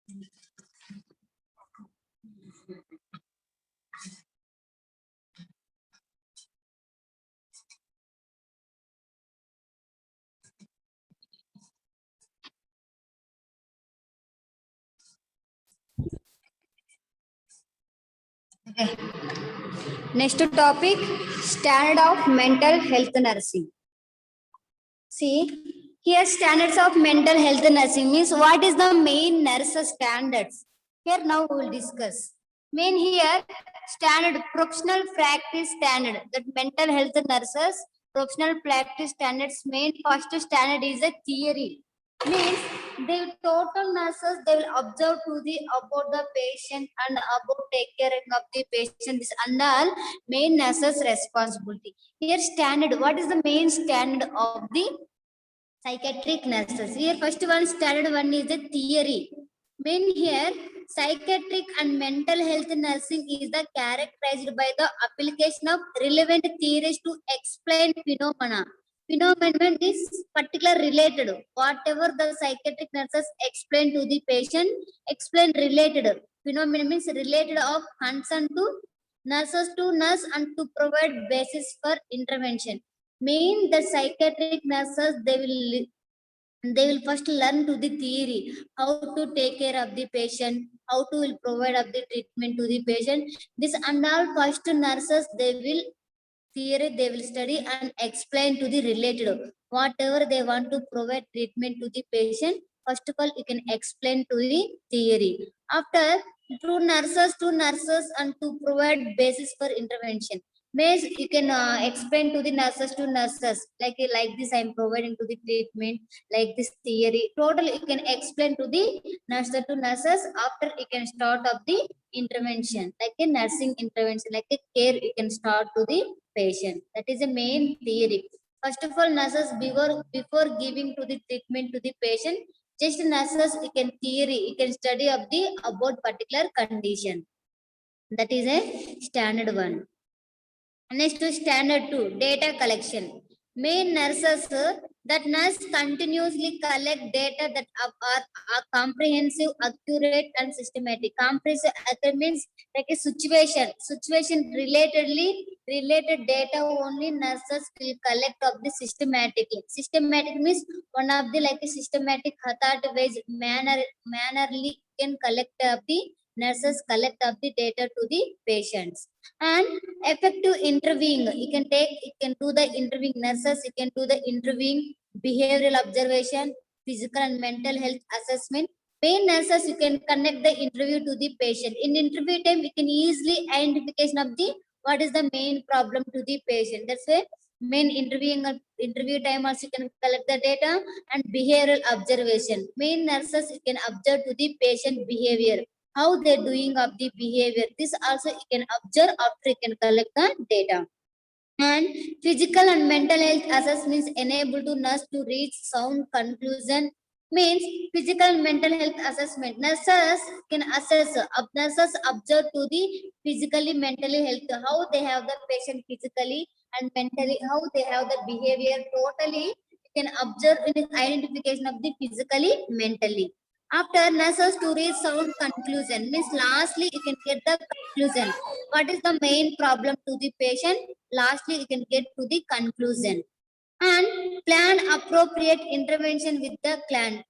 Okay. Next topic, standard of mental health nursing. See, here standards of mental health nursing means what is the main nurse standards. Here now we will discuss. Main here standard professional practice standard, that mental health nurses professional practice standards. Main first standard is a theory. Means they total nurses they will observe to the about the patient and about take care of the patient. This and all main nurses responsibility. Here standard, what is the main standard of the psychiatric nurses? Here first one standard one is the theory. Main here psychiatric and mental health nursing is the characterized by the application of relevant theories to explain phenomena. Phenomenon is particular related. Whatever the psychiatric nurses explain to the patient, explain related. Phenomenon means related of concern to nurses to nurse and to provide basis for intervention. Main the psychiatric nurses they will first learn to the theory how to take care of the patient, how to will provide of the treatment to the patient. This and all first nurses they will theory they will study and explain to the related whatever they want to provide treatment to the patient. First of all you can explain to the theory. After two nurses and to provide basis for intervention means you can explain to the nurses like this I am providing to the treatment like this theory total you can explain to the nurses. After you can start of the intervention like a nursing intervention like a care you can start to the patient. That is the main theory. First of all nurses before giving to the treatment to the patient, just nurses you can theory you can study of the about particular condition. That is a standard one. Next to standard 2, data collection. Main nurses that nurse continuously collect data that are comprehensive, accurate, and systematic. Comprehensive means like a situation related data only nurses will collect of the systematically. Systematic means one of the like a systematic thought-based mannerly can collect of the nurses collect of the data to the patients. And effective interviewing you can do the interviewing nurses you can do the interviewing behavioral observation, physical and mental health assessment. Main nurses you can connect the interview to the patient. In interview time you can easily identification of the what is the main problem to the patient. That's why main interview time also you can collect the data. And behavioral observation, main nurses you can observe to the patient behavior, how they're doing of the behavior. This also you can observe after you can collect the data. And physical and mental health assessments enable to nurse to reach sound conclusion. Means physical and mental health assessment nurses can assess nurses observe to the physically mentally health, how they have the patient physically and mentally, how they have the behavior. Totally you can observe in the identification of the physically mentally. After nurses to reach sound conclusion means lastly you can get the conclusion, what is the main problem to the patient. Lastly you can get to the conclusion. And plan appropriate intervention with the client.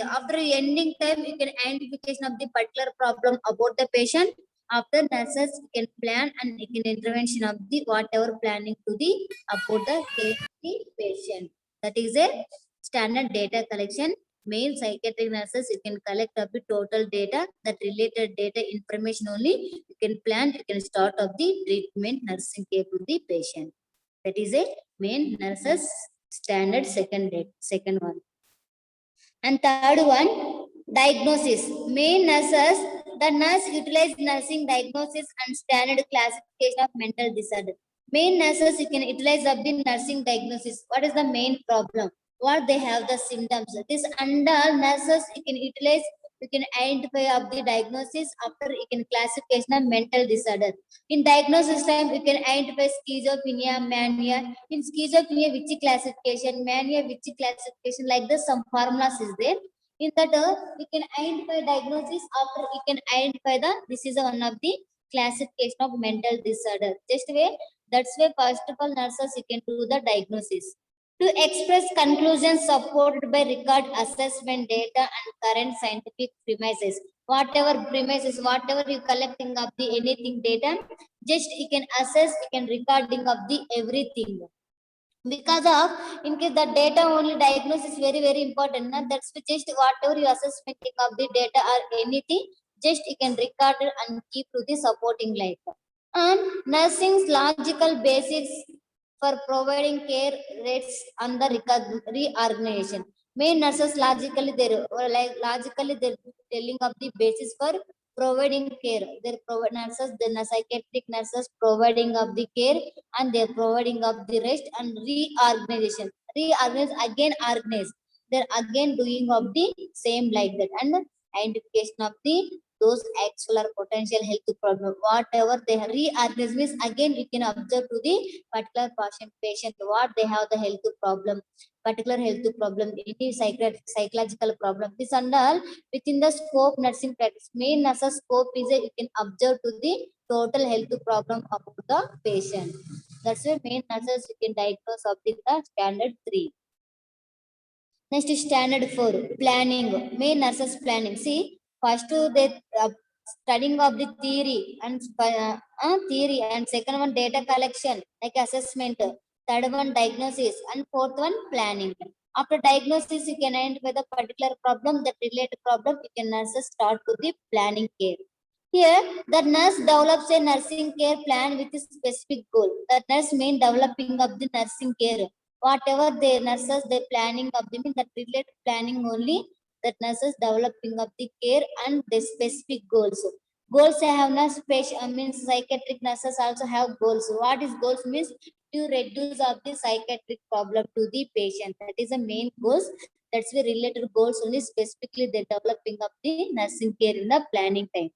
After ending time you can identification of the particular problem about the patient. After nurses you can plan and you can intervention of the whatever planning to the about the case of the patient. That is a standard data collection. Main psychiatric nurses you can collect up the total data, that related data information only you can plan, you can start of the treatment nursing care to the patient. That is a main nurses standard second one. And third one, diagnosis. Main nurses, the nurse utilize nursing diagnosis and standard classification of mental disorder. Main nurses you can utilize of the nursing diagnosis. What is the main problem? What they have the symptoms. This under nurses you can utilize, you can identify of the diagnosis. After you can classification of mental disorder. In diagnosis time you can identify schizophrenia, mania. In schizophrenia which classification, mania which classification, like this some formulas is there. In that, we can identify diagnosis. After we can identify this is one of the classification of mental disorder. Just way, that's why first of all nurses you can do the diagnosis. To express conclusions supported by record assessment data and current scientific premises. Whatever premises, whatever you collecting of the anything data, just you can assess, you can recording of the everything. Because of in case the data only diagnosis is very important, na? That's just whatever you assessment of the data or anything, just you can record it and keep to the supporting life. And nursing's logical basics for providing care rates on the reorganization. Main nurses logically they're telling of the basis for providing care. They're nurses, then the psychiatric nurses providing of the care, and they're providing of the rest and reorganization. Reorganize again organize. They're again doing of the same like that, and identification of the those actual or potential health problem. Whatever they reorganize means again we can observe to the particular patient what they have the health problem, particular health problem, any psychological problem. This and all within the scope nursing practice. Main nurses scope is a, you can observe to the total health problem of the patient. That's why main nurses you can diagnose of the standard 3. Next is standard 4, planning. Main nurses planning. See, first they studying of the theory, and second one data collection like assessment, third one diagnosis, and fourth one planning. After diagnosis, you can identify the particular problem, that related problem. You can nurses start to the planning care. Here, the nurse develops a nursing care plan with a specific goal. The nurse main developing of the nursing care. Whatever the nurses they planning of the mean that related planning only, that nurses developing of the care and the specific goals. Goals have nurse patient means psychiatric nurses also have goals. What is goals means to reduce of the psychiatric problem to the patient. That is the main goals. That's the related goals only specifically they developing of the nursing care in the planning time.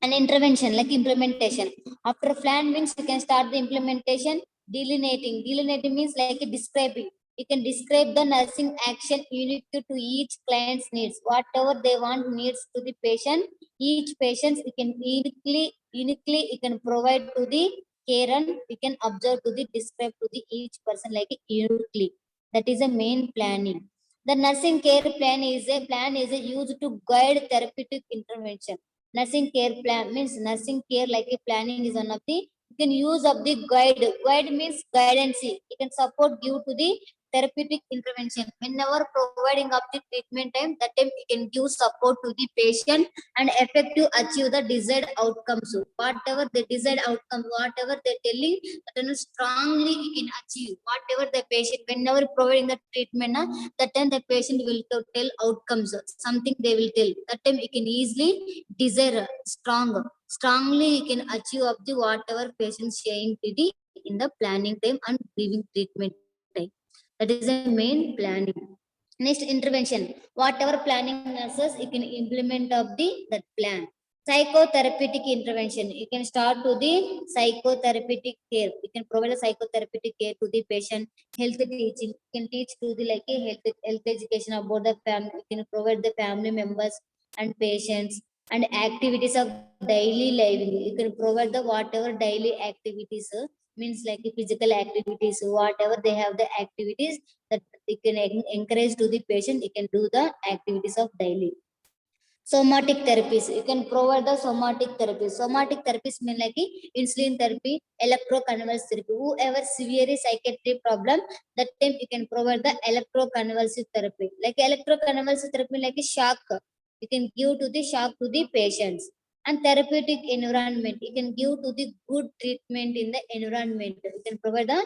And intervention like implementation. After plan means you can start the implementation. Delineating means like a describing. You can describe the nursing action unique to each client's needs. Whatever they want needs to the patient, each patient you can uniquely you can provide to the care, and you can observe to the describe to the each person like uniquely. That is a main planning. The nursing care plan is a used to guide therapeutic intervention. Nursing care plan means nursing care like a planning is one of the, you can use of the guide means guidance. You can support due to the therapeutic intervention whenever providing of the treatment time, that time you can give support to the patient and effective achieve the desired outcomes. Whatever the desired outcome, whatever they're telling, that strongly you can achieve whatever the patient whenever providing the treatment, that time the patient will tell outcomes, something they will tell, that time you can easily desire strongly you can achieve of the whatever patient sharing to the in the planning time and giving treatment time. That is the main planning. Next intervention, whatever planning nurses you can implement of the that plan. Psychotherapeutic intervention, you can start to the psychotherapeutic care. You can provide a psychotherapeutic care to the patient. Health teaching, you can teach to the like a health education about the family. You can provide the family members and patients. And activities of daily living, you can provide the whatever daily activities, means like physical activities, whatever they have the activities that you can encourage to the patient, you can do the activities of daily. Somatic therapies, you can provide the somatic therapies. Somatic therapies mean like insulin therapy, electroconvulsive therapy. Whoever severe psychiatric problem, that time you can provide the electroconvulsive therapy. Like electroconvulsive therapy like a shock, you can give to the shock to the patients. And therapeutic environment, you can give to the good treatment in the environment. You can provide a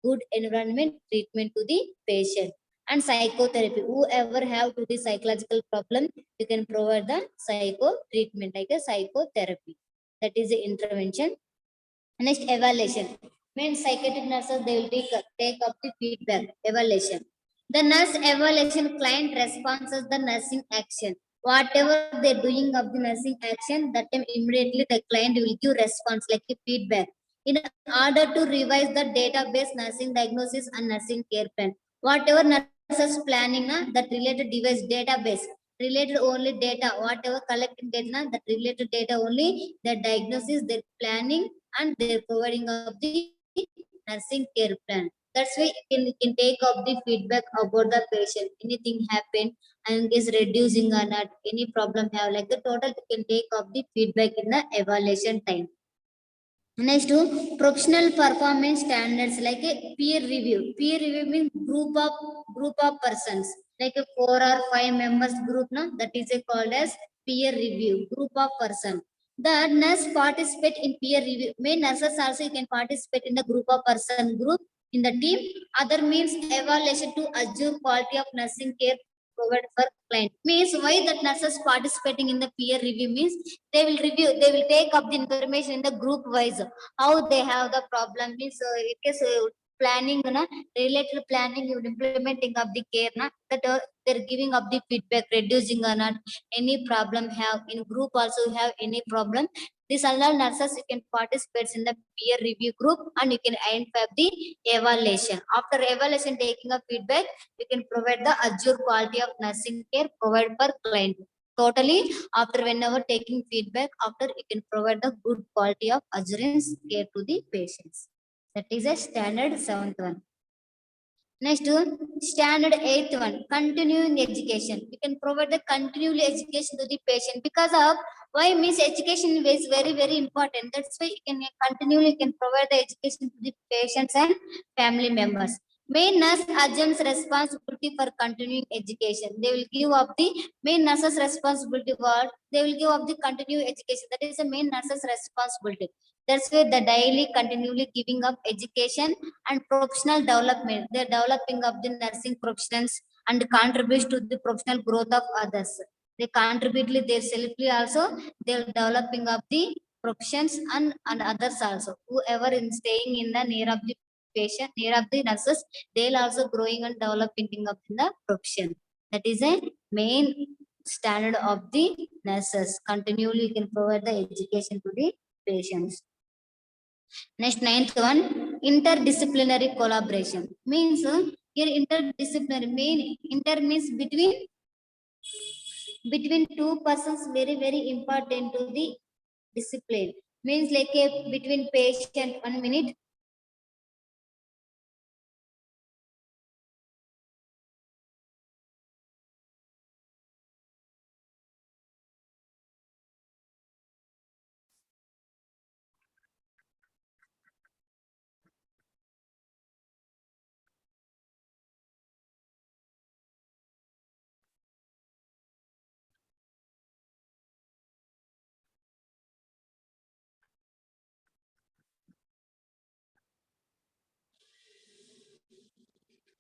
good environment treatment to the patient. And psychotherapy, whoever have to the psychological problem, you can provide the psycho treatment like a psychotherapy. That is the intervention. Next, evaluation. Means psychiatric nurses they will take up the feedback. Evaluation, the nurse evaluation, client responses the nursing action. Whatever they're doing of the nursing action, that time immediately the client will give response like a feedback in order to revise the database nursing diagnosis and nursing care plan. Whatever nurses planning that related device database, related only data, whatever collected data, that related data only, their diagnosis, their planning, and their providing of the nursing care plan. That's why you can take up the feedback about the patient, anything happened and is reducing or not, any problem have, like the total you can take up the feedback in the evaluation time. Next to professional performance standards, like a peer review. Peer review means group of persons, like a 4 or 5 members group, na, that is a called as peer review, group of person. The nurse participate in peer review. May nurses also you can participate in the group of person group in the team. Other means evaluation to assure quality of nursing care provided for client. Means why that nurses participating in the peer review means they will review, they will take up the information in the group wise, how they have the problem means it is planning na, related planning you implementing of the care na, that they're giving up the feedback, reducing or not, any problem have in group also have any problem. These all nurses you can participate in the peer review group and you can identify the evaluation. After evaluation taking a feedback, you can provide the azure quality of nursing care provided per client. Totally, after whenever taking feedback, after you can provide the good quality of assurance care to the patients. That is a standard 7th one. Next one, standard 8th one, continuing education. You can provide the continual education to the patient because of why means education is very important. That's why you can continually you can provide the education to the patients and family members. Main nurse agents responsibility for continuing education. They will give up the main nurse's responsibility. What they will give up the continuing education. That is the main nurse's responsibility. That's why the daily continually giving up education and professional development. They're developing of the nursing professions and contributes to the professional growth of others. They contribute their selfly also. They're developing of the professions and others also. Whoever is staying in the near of the patient, near of the nurses, they'll also growing and developing of in the profession. That is a main standard of the nurses. Continually, you can provide the education to the patients. Next, 9th one, interdisciplinary collaboration. Means here interdisciplinary mean inter means between two persons, very important to the discipline. Means like a between patient, 1 minute.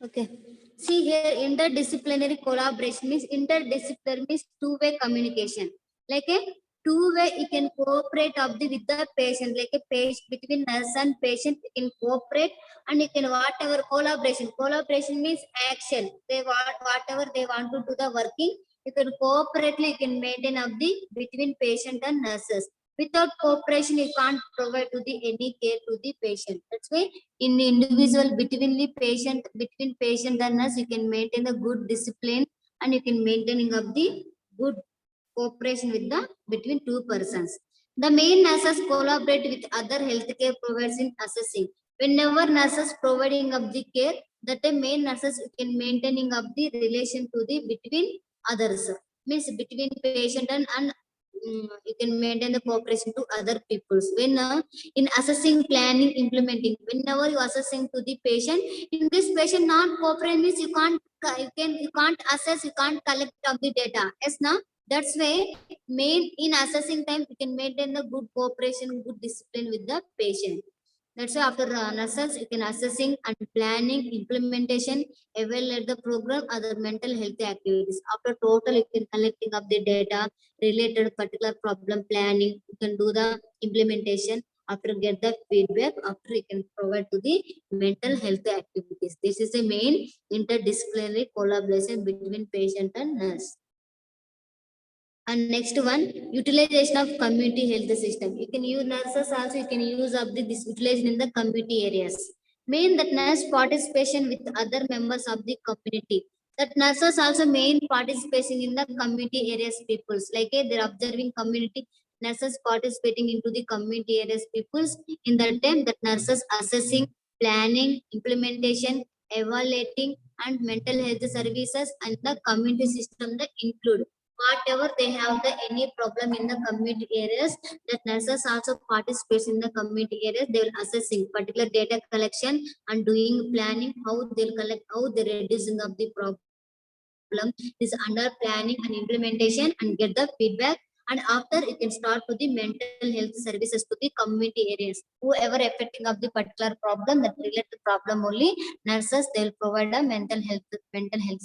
Okay. See here, interdisciplinary collaboration means interdisciplinary means two-way communication. Like a two-way, you can cooperate of the with the patient, like a patient between nurse and patient, you can cooperate and you can whatever collaboration. Collaboration means action. They want whatever they want to do the working. You can cooperatively you can maintain of the between patient and nurses. Without cooperation, you can't provide to the any care to the patient. That's why in the individual between patient and nurse you can maintain a good discipline and you can maintaining of the good cooperation with the between two persons. The main nurses collaborate with other healthcare providers in assessing. Whenever nurses providing of the care, that the main nurses you can maintaining of the relation to the between others. Means between patient and you can maintain the cooperation to other peoples. When in assessing, planning, implementing, whenever you assessing to the patient, in this patient not cooperating means you can't assess, you can't collect of the data. Yes, now that's why main in assessing time you can maintain the good cooperation, good discipline with the patient. That's why after nurses, you can assessing and planning, implementation, evaluate the program, other mental health activities. After total, you can collecting of the data related particular problem planning. You can do the implementation. After get the feedback, after you can provide to the mental health activities. This is the main interdisciplinary collaboration between patient and nurse. And next one, utilization of community health system. You can use nurses also, you can use of this utilization in the community areas. Main that nurse participation with other members of the community. That nurses also main participating in the community areas peoples, like they're observing community nurses participating into the community areas peoples. In that time, that nurses assessing, planning, implementation, evaluating, and mental health services and the community system that include whatever they have the any problem in the community areas. That nurses also participates in the community areas. They will assessing particular data collection and doing planning, how they'll collect, how they're reducing of the problem is under planning and implementation and get the feedback. And after you can start to the mental health services to the community areas. Whoever affecting of the particular problem that related problem only, nurses they'll provide a mental health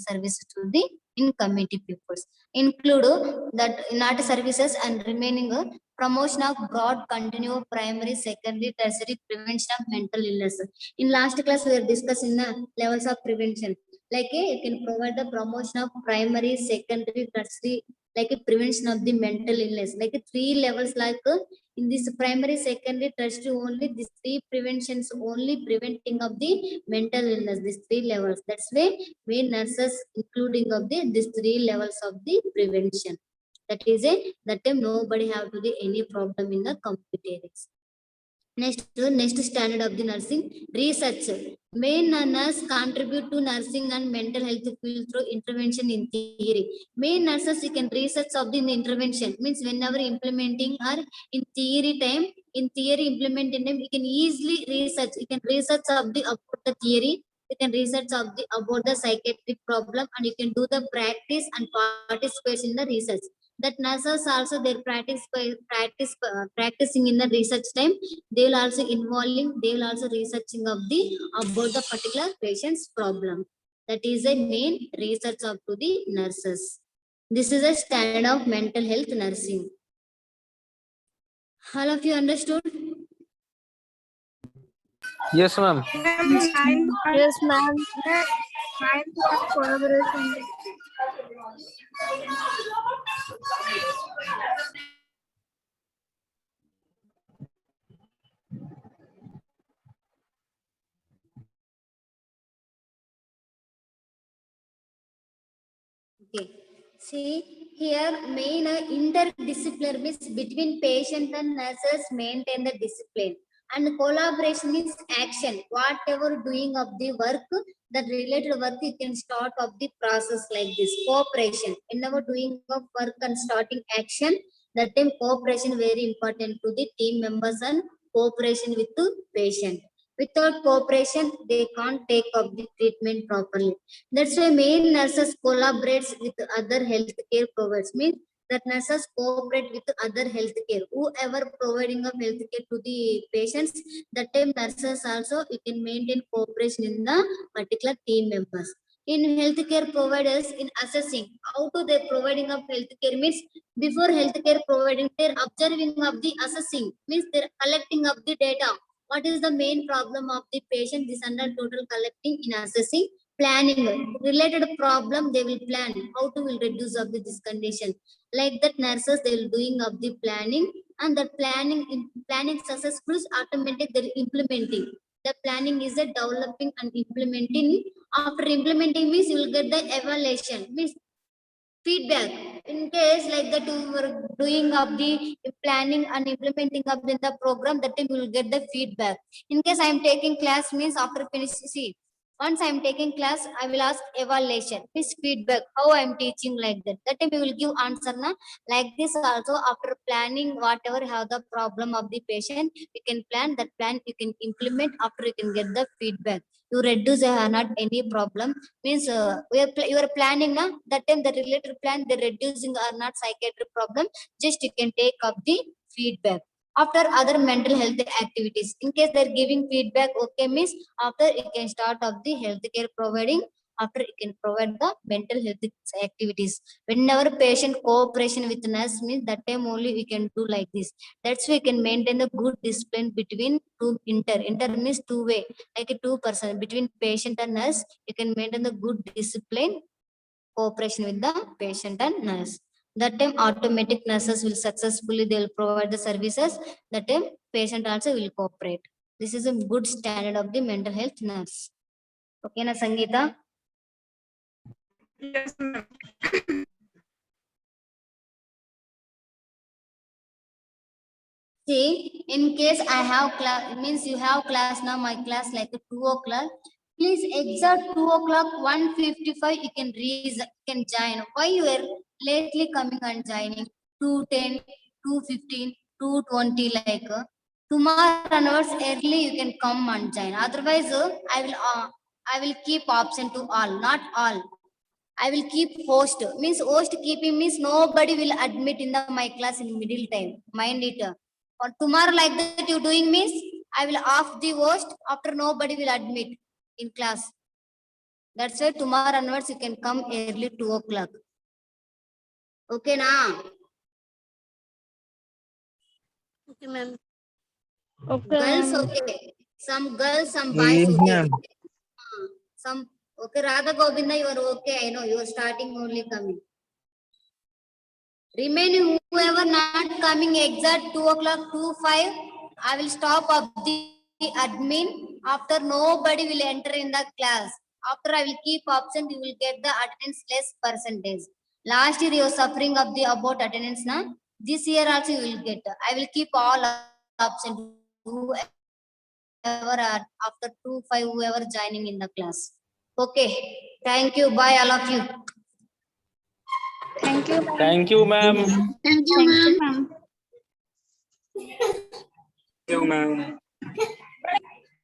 services to the in community peoples. Include that not services and remaining promotion of broad continuous primary, secondary, tertiary prevention of mental illness. In last class we are discussing the levels of prevention. Like you can provide the promotion of primary, secondary, tertiary, like a prevention of the mental illness, like three levels. Like in this primary, secondary, tertiary only, these three preventions only preventing of the mental illness, these three levels. That's why we nurses including of the these three levels of the prevention. That is it. That time nobody have to the any problem in the computer areas. Next standard of the nursing research. Main nurse contribute to nursing and mental health field through intervention in theory. Main nurses you can research of the intervention means whenever implementing or in theory time, in theory implementing time, you can easily research. You can research of the about the theory. You can research of the about the psychiatric problem and you can do the practice and participate in the research. That nurses also their practicing in the research time, they will also involving, they will also researching of the about the particular patient's problem. That is a main research of to the nurses. This is a standard of mental health nursing. All of you understood? Yes, ma'am. Yes, ma'am. Collaboration. Okay. See here, main interdisciplinary means between patient and nurses maintain the discipline. And collaboration is action. Whatever doing of the work, that related work, you can start of the process like this. Cooperation. Whenever doing of work and starting action, that time cooperation very important to the team members and cooperation with the patient. Without cooperation, they can't take up the treatment properly. That's why main nurses collaborates with other healthcare providers. Means that nurses cooperate with other healthcare. Whoever providing of healthcare to the patients, that time nurses also you can maintain cooperation in the particular team members. In healthcare providers, in assessing how to they providing of healthcare means before healthcare providing, they're observing of the assessing means they're collecting of the data. What is the main problem of the patient? This under total collecting in assessing. Planning related problem, they will plan how to will reduce of this condition. Like that nurses they will doing of the planning, and that planning successful automatic they're implementing. The planning is a developing and implementing. After implementing means you will get the evaluation means feedback. In case like that you were doing of the planning and implementing of the program, that time you will get the feedback. In case I am taking class means after finish, see, once I am taking class, I will ask evaluation, means feedback, how I am teaching like that. That time you will give answer na. Like this also after planning whatever have the problem of the patient, you can plan that plan, you can implement after you can get the feedback. You reduce not any problem means you are planning na, that time the related plan the reducing or not psychiatric problem, just you can take up the feedback. After other mental health activities, in case they're giving feedback okay means after you can start up the healthcare providing. After you can provide the mental health activities. Whenever patient cooperation with nurse means that time only we can do like this. That's why we can maintain the good discipline between two inter means two way, like a two person between patient and nurse. You can maintain the good discipline cooperation with the patient and nurse. That time automatic nurses will successfully they'll provide the services. That time patient also will cooperate. This is a good standard of the mental health nurse. Okay na Sangeeta? Yes, ma'am. See, in case I have class, means you have class now, my class like 2 o'clock. Please exact 2 o'clock, 1:55, you can reach, can join. Why you are lately coming and joining? 2:10, 2:15, 2:20 like. Tomorrow onwards early you can come and join. Otherwise, I will keep option to all, not all. I will keep host. Means host keeping means nobody will admit in the my class in middle time. Mind it. For tomorrow like that you doing means I will off the host after nobody will admit in class. That's why tomorrow onwards you can come early 2 o'clock. Okay na? Okay, ma'am. Girls okay. Some girls, some boys Yes, okay. ma'am. Some okay. Radha Govinda, you are okay. I know you are starting only coming. Remaining whoever not coming exact 2 o'clock, 2:05, I will stop up the admin. After nobody will enter in the class. After I will keep absent, you will get the attendance less percentage. Last year you were suffering of the about attendance, na? This year also you will get. I will keep all absent. Whoever are after 2:05, whoever joining in the class. Okay. Thank you. Bye all of you. Thank you, ma'am. Thank you, ma'am. Thank you, ma'am. Thank you, ma'am.